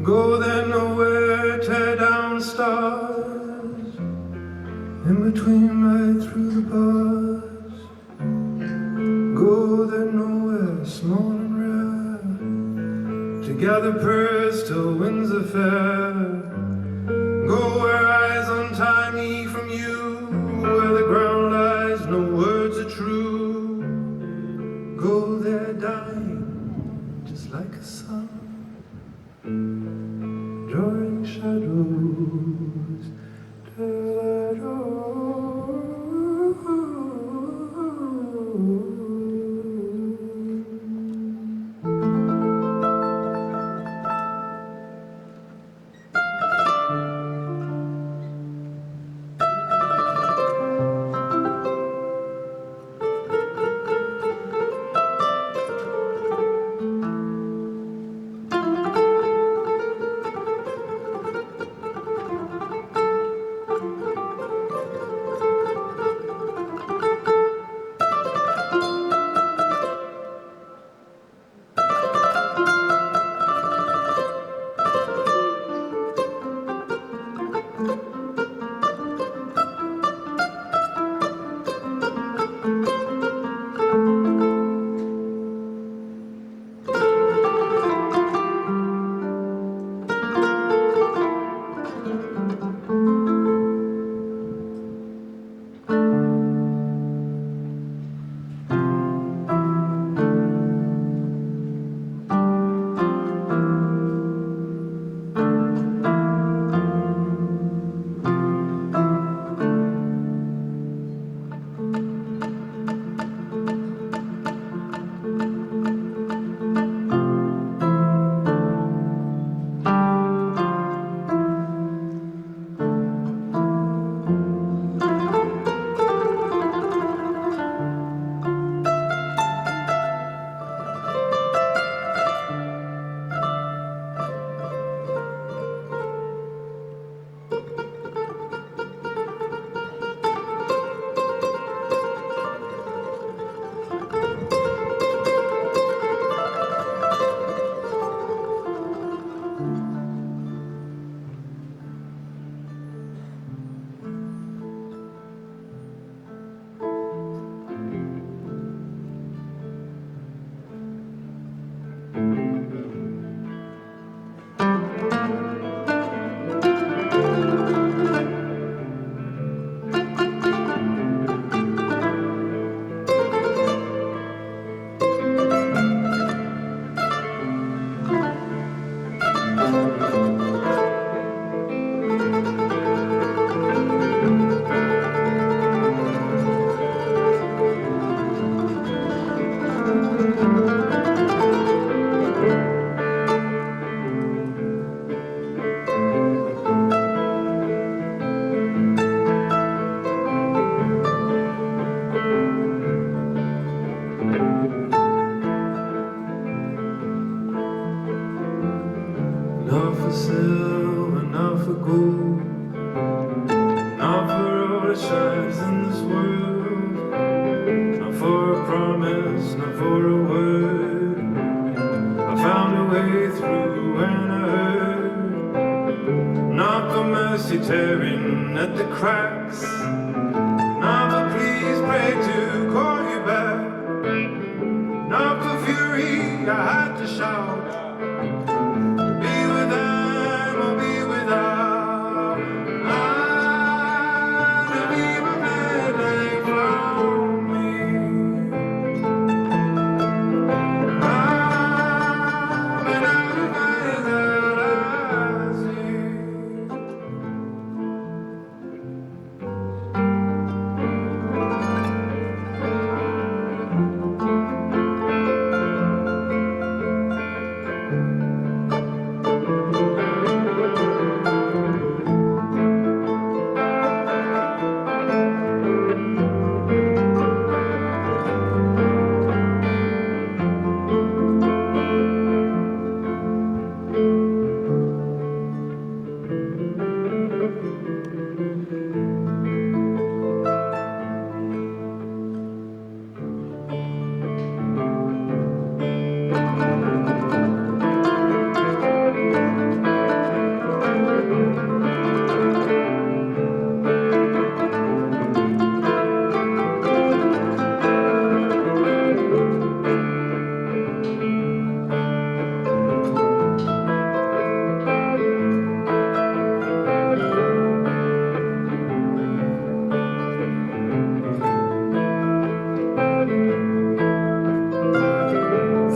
Go there nowhere, tear down stars, in between right through the bars. Go there nowhere, small and rare, to gather pearls till Windsor Fair. Go where eyes untie me from you, where the ground lies, no words are true. Go there dying, just like a sun, drawing shadows till I don't. Not for silver, not for gold, not for all that shines in this world, not for a promise, not for a word. I found a way through when I heard not for mercy tearing at the cracks, not for please pray to call you back, not for fury I had to shout, be with them or be without. The river they found me. Been out of eyes that I see.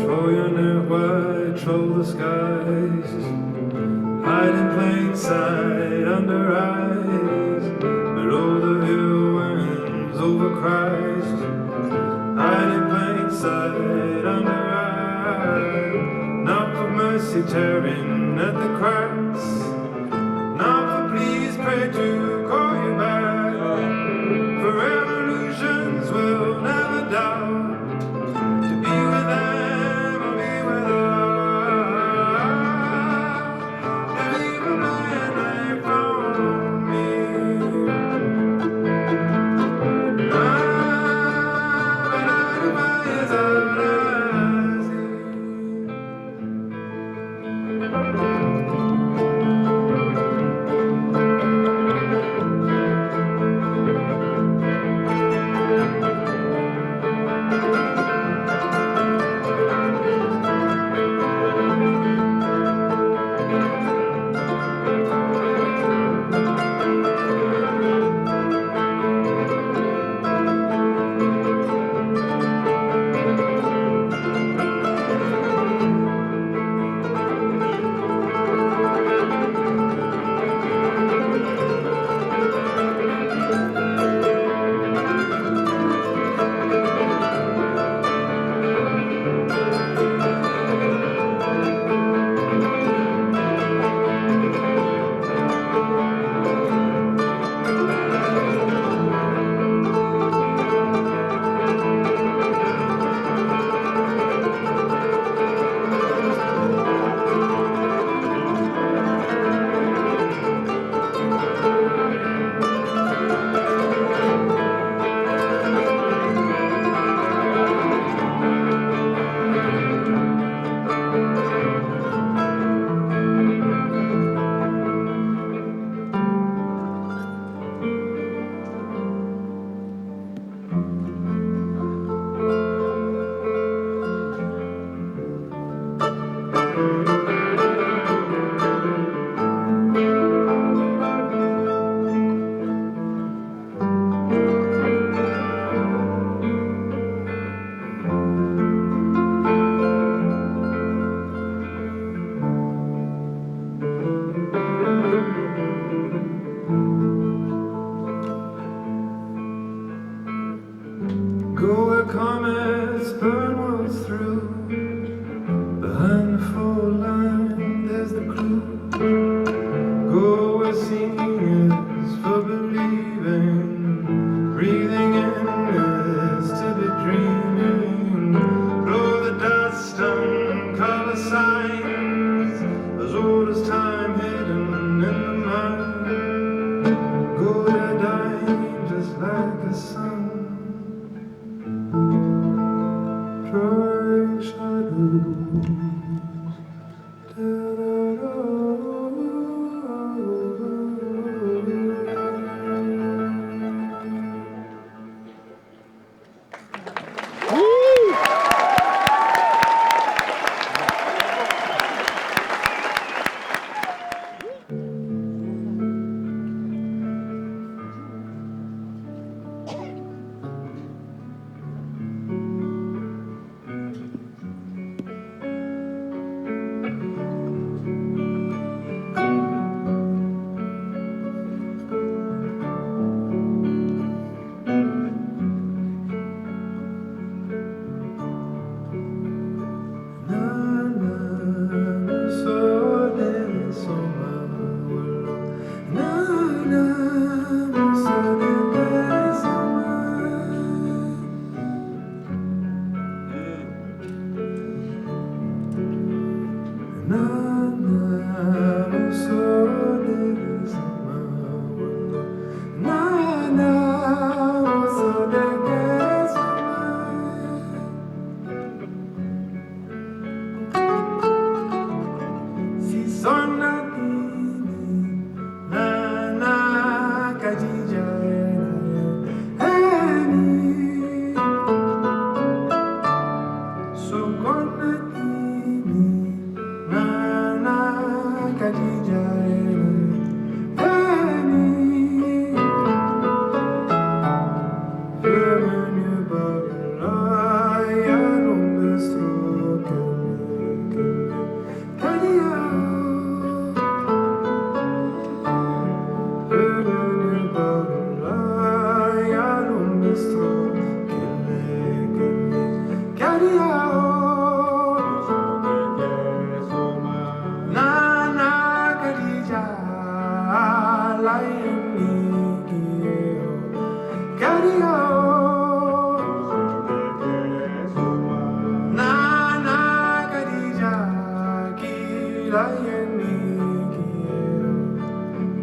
Throw your net wide, troll the skies, hide in plain sight under eyes, below the hill winds over Christ, hide in plain sight under eyes, not for mercy tearing at the cracks, not for please pray to call you back, for revolutions will never doubt. Be with them or be without. The river they found me. But out of eyes that I see.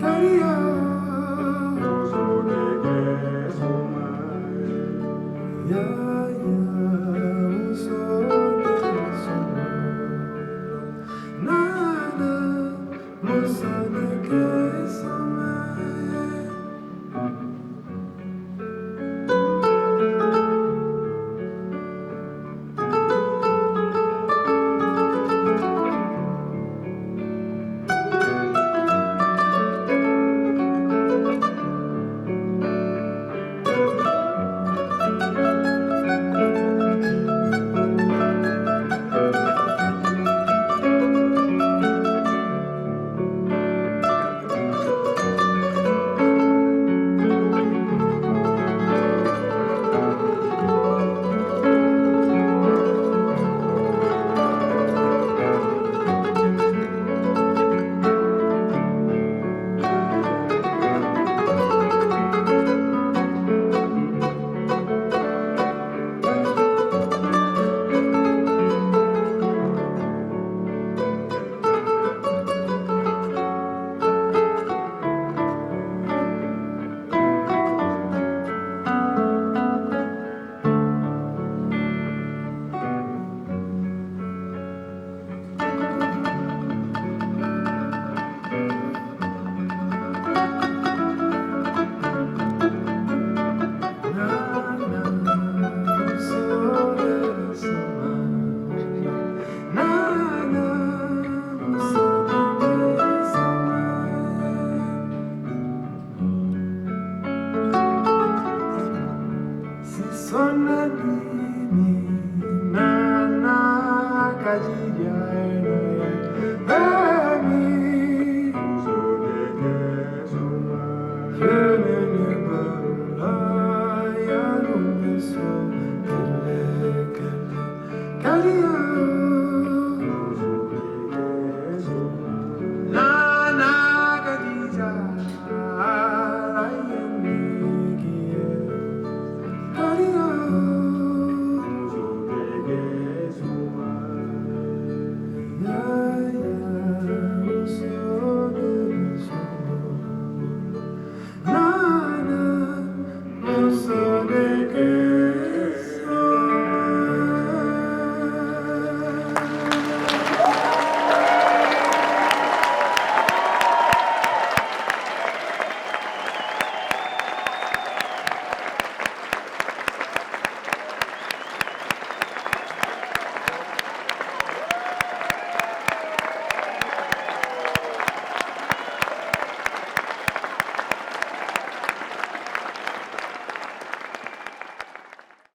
Caria